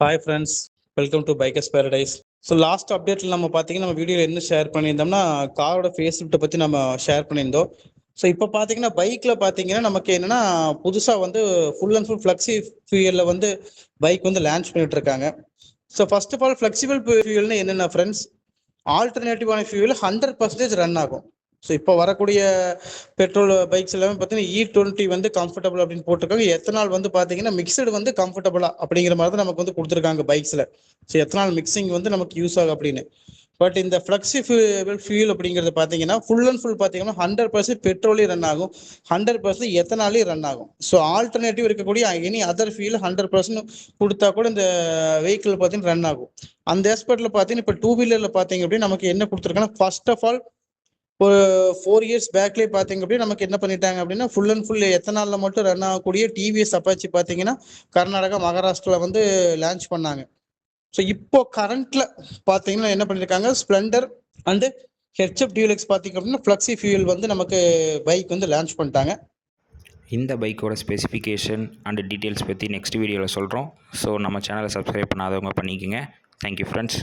Hi friends, welcome to bikers paradise. So last அப்டேட்டில் நம்ம பார்த்தீங்கன்னா நம்ம வீடியோவில் என்ன ஷேர் பண்ணியிருந்தோம்னா காரோட ஃபேஸ் லிஃப்ட்டை பற்றி நம்ம ஷேர் பண்ணியிருந்தோம். ஸோ இப்போ பார்த்தீங்கன்னா பைக்கில் பார்த்தீங்கன்னா நமக்கு என்னென்னா புதுசாக வந்து ஃபுல் அண்ட் ஃபுல் ஃப்ளெக்ஸி ஃபியூயலில் வந்து பைக் வந்து லான்ச் பண்ணிட்டு இருக்காங்க. So first of all flexible ஃபியூயல்னு என்னென்ன ஃப்ரெண்ட்ஸ், ஆல்டர்னேட்டிவான ஃபியூயல் 100% ரன் ஆகும். ஸோ இப்போ வரக்கூடிய பெட்ரோல் பைக்ஸ் எல்லாமே பார்த்தீங்கன்னா E20 வந்து கம்ஃபர்டபுள் அப்படின்னு போட்டிருக்காங்க. எத்தனால் வந்து பார்த்தீங்கன்னா மிக்சடு வந்து கம்ஃபர்டபுளா அப்படிங்கிற மாதிரி தான் நமக்கு வந்து கொடுத்துருக்காங்க பைக்ஸில். ஸோ எத்தனால் மிக்சிங் வந்து நமக்கு யூஸ் ஆகும் அப்படின்னு. பட் இந்த ஃப்ளெக்சிபிள் ஃபியூல் அப்படிங்கிறது பார்த்தீங்கன்னா ஃபுல் அண்ட் ஃபுல் பார்த்தீங்கன்னா 100% பெட்ரோலே ரன் ஆகும், 100% எத்தனாலே ரன் ஆகும். ஸோ ஆல்டர்னேட்டிவ் இருக்கக்கூடிய எனி அதர் ஃபியூல் 100% கொடுத்தா கூட இந்த வெஹிக்கிள் பார்த்தீங்கன்னா ரன் ஆகும். அந்த ஆஸ்பெக்டில் பார்த்தீங்கன்னா இப்போ டூ வீலரில் பார்த்தீங்க அப்படின்னா நமக்கு என்ன கொடுத்துருக்காங்கன்னா ஃபர்ஸ்ட் ஆஃப் ஆல் ஒரு 4 இயர்ஸ் பேக்லேயே பார்த்தீங்க அப்படின்னா நமக்கு என்ன பண்ணிட்டாங்க அப்படின்னா ஃபுல் அண்ட் ஃபுல் எத்தனாலில் மட்டும் ரன் ஆகக்கூடிய டிவிஎஸ் அப்பாச்சி பார்த்தீங்கன்னா கர்நாடகா மகாராஷ்டிராவில் வந்து லான்ச் பண்ணாங்க. ஸோ இப்போ கரண்ட்ல பார்த்தீங்கன்னா என்ன பண்ணியிருக்காங்க, ஸ்ப்ளெண்டர் அண்டு ஹெச்எஃப் டியூலெக்ஸ் பார்த்தீங்க அப்படின்னா ஃப்ளெக்ஸி ஃபியூல் வந்து நமக்கு பைக் வந்து லான்ச் பண்ணிட்டாங்க. இந்த பைக்கோட ஸ்பெசிஃபிகேஷன் அண்ட் டீட்டெயில்ஸ் பற்றி நெக்ஸ்ட் வீடியோவில் சொல்கிறோம். ஸோ நம்ம சேனலை சப்ஸ்கிரைப் பண்ணாதவங்க பண்ணிக்கோங்க. Thank you friends.